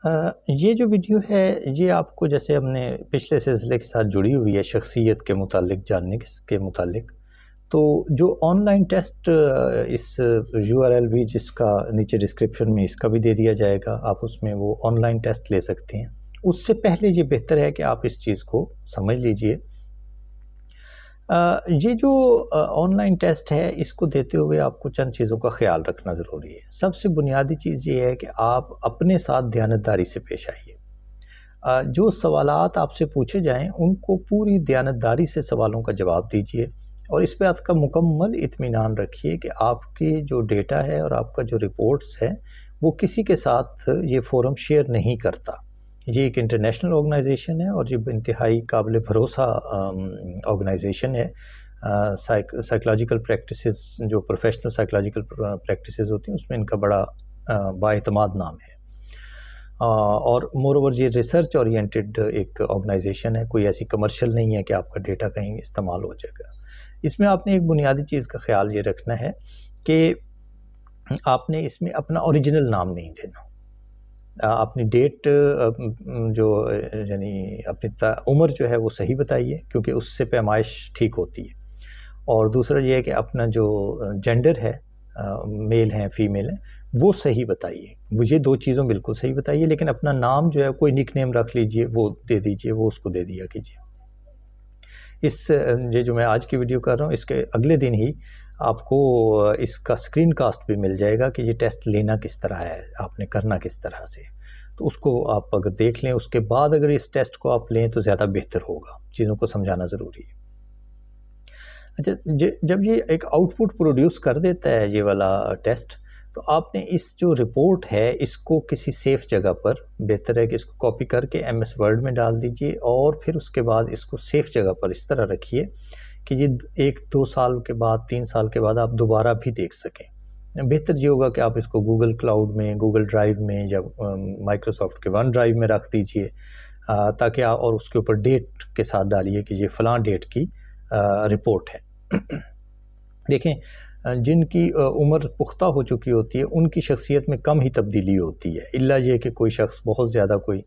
ये जो वीडियो है ये आपको जैसे हमने पिछले सिलसिले के साथ जुड़ी हुई है शख्सियत के मुतालिक जानने के मुतालिक। तो जो ऑनलाइन टेस्ट इस यूआरएल भी जिसका नीचे डिस्क्रिप्शन में इसका भी दे दिया जाएगा, आप उसमें वो ऑनलाइन टेस्ट ले सकते हैं। उससे पहले ये बेहतर है कि आप इस चीज़ को समझ लीजिए। ये जो ऑनलाइन टेस्ट है इसको देते हुए आपको चंद चीज़ों का ख्याल रखना ज़रूरी है। सबसे बुनियादी चीज़ ये है कि आप अपने साथ दयानतदारी से पेश आइए। जो सवालात आपसे पूछे जाएं उनको पूरी दयानतदारी से सवालों का जवाब दीजिए और इस बात का मुकम्मल इत्मीनान रखिए कि आपके जो डेटा है और आपका जो रिपोर्ट्स है वो किसी के साथ ये फ़ोरम शेयर नहीं करता। ये एक इंटरनेशनल ऑर्गेनाइजेशन है और ये इंतहाई काबिल भरोसा ऑर्गेनाइजेशन है। साइकोलॉजिकल प्रैक्टिसेस जो प्रोफेशनल साइकोलॉजिकल प्रैक्टिसेस होती हैं उसमें इनका बड़ा बाएतमाद नाम है। और मोर ओवर ये रिसर्च ओरिएंटेड एक ऑर्गेनाइजेशन है, कोई ऐसी कमर्शियल नहीं है कि आपका डेटा कहीं इस्तेमाल हो जाएगा। इसमें आपने एक बुनियादी चीज़ का ख्याल ये रखना है कि आपने इसमें अपना ओरिजिनल नाम नहीं देना। अपनी डेट जो यानी अपनी उम्र जो है वो सही बताइए क्योंकि उससे पैमाइश ठीक होती है। और दूसरा ये है कि अपना जो जेंडर है, मेल हैं फीमेल हैं, वो सही बताइए। मुझे दो चीज़ों बिल्कुल सही बताइए, लेकिन अपना नाम जो है कोई निकनेम रख लीजिए, वो दे दीजिए, वो उसको दे दिया कीजिए। इस ये जो मैं आज की वीडियो कर रहा हूँ इसके अगले दिन ही आपको इसका स्क्रीन कास्ट भी मिल जाएगा कि ये टेस्ट लेना किस तरह है, आपने करना किस तरह से। तो उसको आप अगर देख लें उसके बाद अगर इस टेस्ट को आप लें तो ज़्यादा बेहतर होगा। चीज़ों को समझाना ज़रूरी है। अच्छा, जब ये एक आउटपुट प्रोड्यूस कर देता है ये वाला टेस्ट, तो आपने इस जो रिपोर्ट है इसको किसी सेफ़ जगह पर, बेहतर है कि इसको कॉपी करके एमएस वर्ड में डाल दीजिए और फिर उसके बाद इसको सेफ़ जगह पर इस तरह रखिए कि ये 1-2 साल के बाद, 3 साल के बाद आप दोबारा भी देख सकें। बेहतर ये होगा कि आप इसको गूगल क्लाउड में, गूगल ड्राइव में या माइक्रोसॉफ्ट के वन ड्राइव में रख दीजिए, ताकि आप और उसके ऊपर डेट के साथ डालिए कि ये फ़लाँ डेट की रिपोर्ट है। देखें, जिनकी उम्र पुख्ता हो चुकी होती है उनकी शख्सियत में कम ही तब्दीली होती है, इल्ला ये कि कोई शख्स बहुत ज़्यादा कोई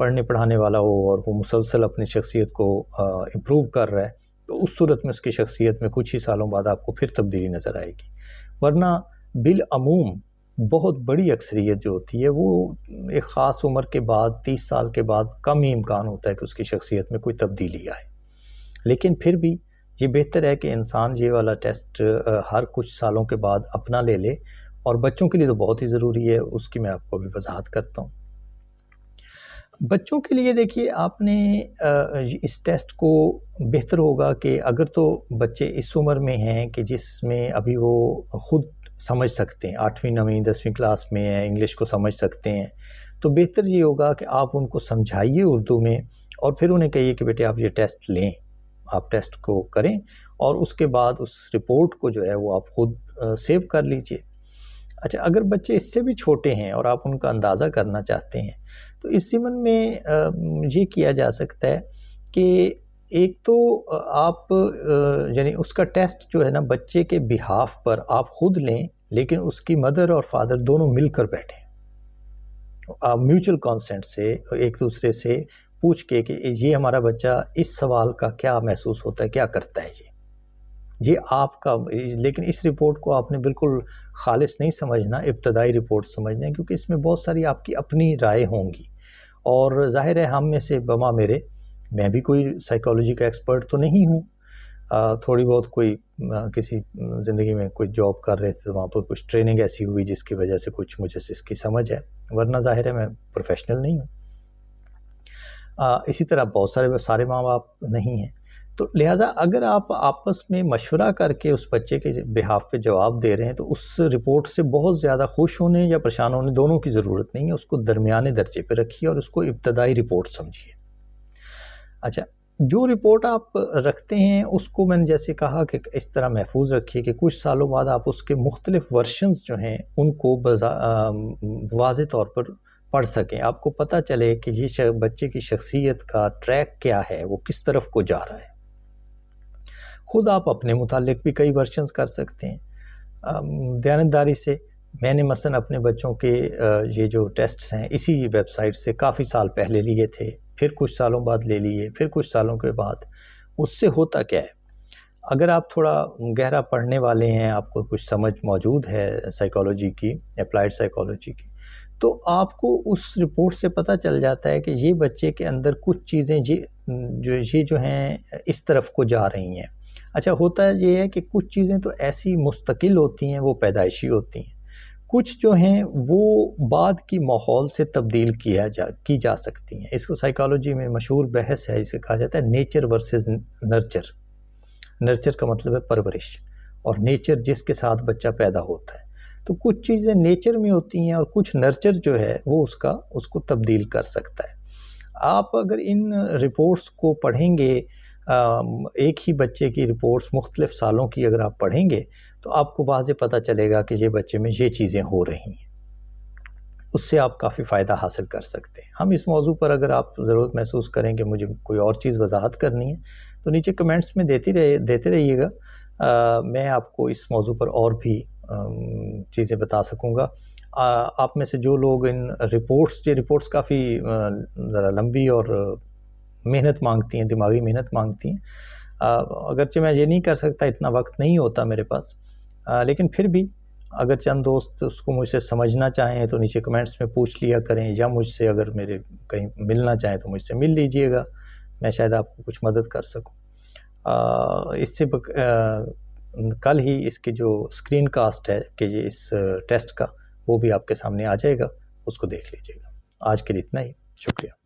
पढ़ने पढ़ाने वाला हो और वो मुसलसल अपनी शख्सियत को इम्प्रूव कर रहा है, तो उस सूरत में उसकी शख्सियत में कुछ ही सालों बाद आपको फिर तब्दीली नज़र आएगी। वरना बिलअमूम बहुत बड़ी अक्सरियत जो होती है वो एक ख़ास उम्र के बाद, 30 साल के बाद कम ही इम्कान होता है कि उसकी शख्सियत में कोई तब्दीली आए। लेकिन फिर भी ये बेहतर है कि इंसान ये वाला टेस्ट हर कुछ सालों के बाद अपना ले ले, और बच्चों के लिए तो बहुत ही ज़रूरी है, उसकी मैं आपको अभी वजाहत करता हूँ। बच्चों के लिए देखिए, आपने इस टेस्ट को बेहतर होगा कि अगर तो बच्चे इस उम्र में हैं कि जिसमें अभी वो ख़ुद समझ सकते हैं, 8वीं 9वीं 10वीं क्लास में हैं, इंग्लिश को समझ सकते हैं, तो बेहतर ये होगा कि आप उनको समझाइए उर्दू में और फिर उन्हें कहिए कि बेटे आप ये टेस्ट लें, आप टेस्ट को करें और उसके बाद उस रिपोर्ट को जो है वो आप ख़ुद सेव कर लीजिए। अच्छा, अगर बच्चे इससे भी छोटे हैं और आप उनका अंदाज़ा करना चाहते हैं तो इस ज़िमन में ये किया जा सकता है कि एक तो आप यानी उसका टेस्ट जो है ना बच्चे के बिहाफ पर आप ख़ुद लें, लेकिन उसकी मदर और फादर दोनों मिलकर बैठें, म्यूचुअल कंसेंट से एक दूसरे से पूछ के कि ये हमारा बच्चा इस सवाल का क्या महसूस होता है, क्या करता है ये आपका। लेकिन इस रिपोर्ट को आपने बिल्कुल खालिस नहीं समझना, इब्तदाई रिपोर्ट समझना है, क्योंकि इसमें बहुत सारी आपकी अपनी राय होंगी और ज़ाहिर है हम में से बमा मेरे, मैं भी कोई साइकोलॉजी का एक्सपर्ट तो नहीं हूँ। थोड़ी बहुत कोई किसी ज़िंदगी में कोई जॉब कर रहे थे तो वहाँ पर कुछ ट्रेनिंग ऐसी हुई जिसकी वजह से कुछ मुझे इसकी समझ है, वरना ज़ाहिर है मैं प्रोफेशनल नहीं हूँ। इसी तरह बहुत सारे माँ बाप नहीं हैं, तो लिहाजा अगर आप आपस में मशवरा करके उस बच्चे के बिहाफ पे जवाब दे रहे हैं तो उस रिपोर्ट से बहुत ज़्यादा खुश होने या परेशान होने दोनों की ज़रूरत नहीं है। उसको दरमियाने दर्जे पे रखिए और उसको इब्तदाई रिपोर्ट समझिए। अच्छा, जो रिपोर्ट आप रखते हैं उसको मैंने जैसे कहा कि इस तरह महफूज रखिए कि कुछ सालों बाद आप उसके मुख्तलिफ वर्शंस जो हैं उनको वाज़े तौर पर पढ़ सकें, आपको पता चले कि ये बच्चे की शख्सियत का ट्रैक क्या है, वो किस तरफ को जा रहा है। ख़ुद आप अपने मुतालिक भी कई वर्शंस कर सकते हैं दयानतदारी से। मैंने मसलन अपने बच्चों के ये जो टेस्ट्स हैं इसी वेबसाइट से काफ़ी साल पहले लिए थे, फिर कुछ सालों बाद ले लिए, फिर कुछ सालों के बाद। उससे होता क्या है, अगर आप थोड़ा गहरा पढ़ने वाले हैं, आपको कुछ समझ मौजूद है साइकोलॉजी की, अप्लाइड साइकोलॉजी की, तो आपको उस रिपोर्ट से पता चल जाता है कि ये बच्चे के अंदर कुछ चीज़ें जो हैं इस तरफ को जा रही हैं। अच्छा, होता ये है कि कुछ चीज़ें तो ऐसी मुस्तकिल होती हैं, वो पैदाइशी होती हैं। कुछ जो हैं वो बाद की माहौल से तब्दील की जा सकती हैं। इसको साइकोलॉजी में मशहूर बहस है, इसे कहा जाता है नेचर वर्सेस नर्चर। नर्चर का मतलब है परवरिश, और नेचर जिसके साथ बच्चा पैदा होता है। तो कुछ चीज़ें नेचर में होती हैं और कुछ नर्चर जो है वो उसको तब्दील कर सकता है। आप अगर इन रिपोर्ट्स को पढ़ेंगे, एक ही बच्चे की रिपोर्ट्स मुख्तलिफ सालों की अगर आप पढ़ेंगे, तो आपको वाज़े पता चलेगा कि ये बच्चे में ये चीज़ें हो रही हैं। उससे आप काफ़ी फ़ायदा हासिल कर सकते हैं। हम इस मौजू पर अगर आप ज़रूरत महसूस करें कि मुझे कोई और चीज़ वजाहत करनी है, तो नीचे कमेंट्स में देते रहिएगा। मैं आपको इस मौजू पर और भी चीज़ें बता सकूँगा। आप में से जो लोग इन रिपोर्ट्स काफ़ी ज़रा लंबी और मेहनत मांगती हैं, दिमागी मेहनत मांगती हैं। अगरचे मैं ये नहीं कर सकता, इतना वक्त नहीं होता मेरे पास, लेकिन फिर भी अगर चंद दोस्त उसको मुझसे समझना चाहें तो नीचे कमेंट्स में पूछ लिया करें, या मुझसे अगर मेरे कहीं मिलना चाहें तो मुझसे मिल लीजिएगा, मैं शायद आपको कुछ मदद कर सकूं। कल ही इसकी जो स्क्रीन कास्ट है कि ये इस टेस्ट का, वो भी आपके सामने आ जाएगा, उसको देख लीजिएगा। आज के लिए इतना ही, शुक्रिया।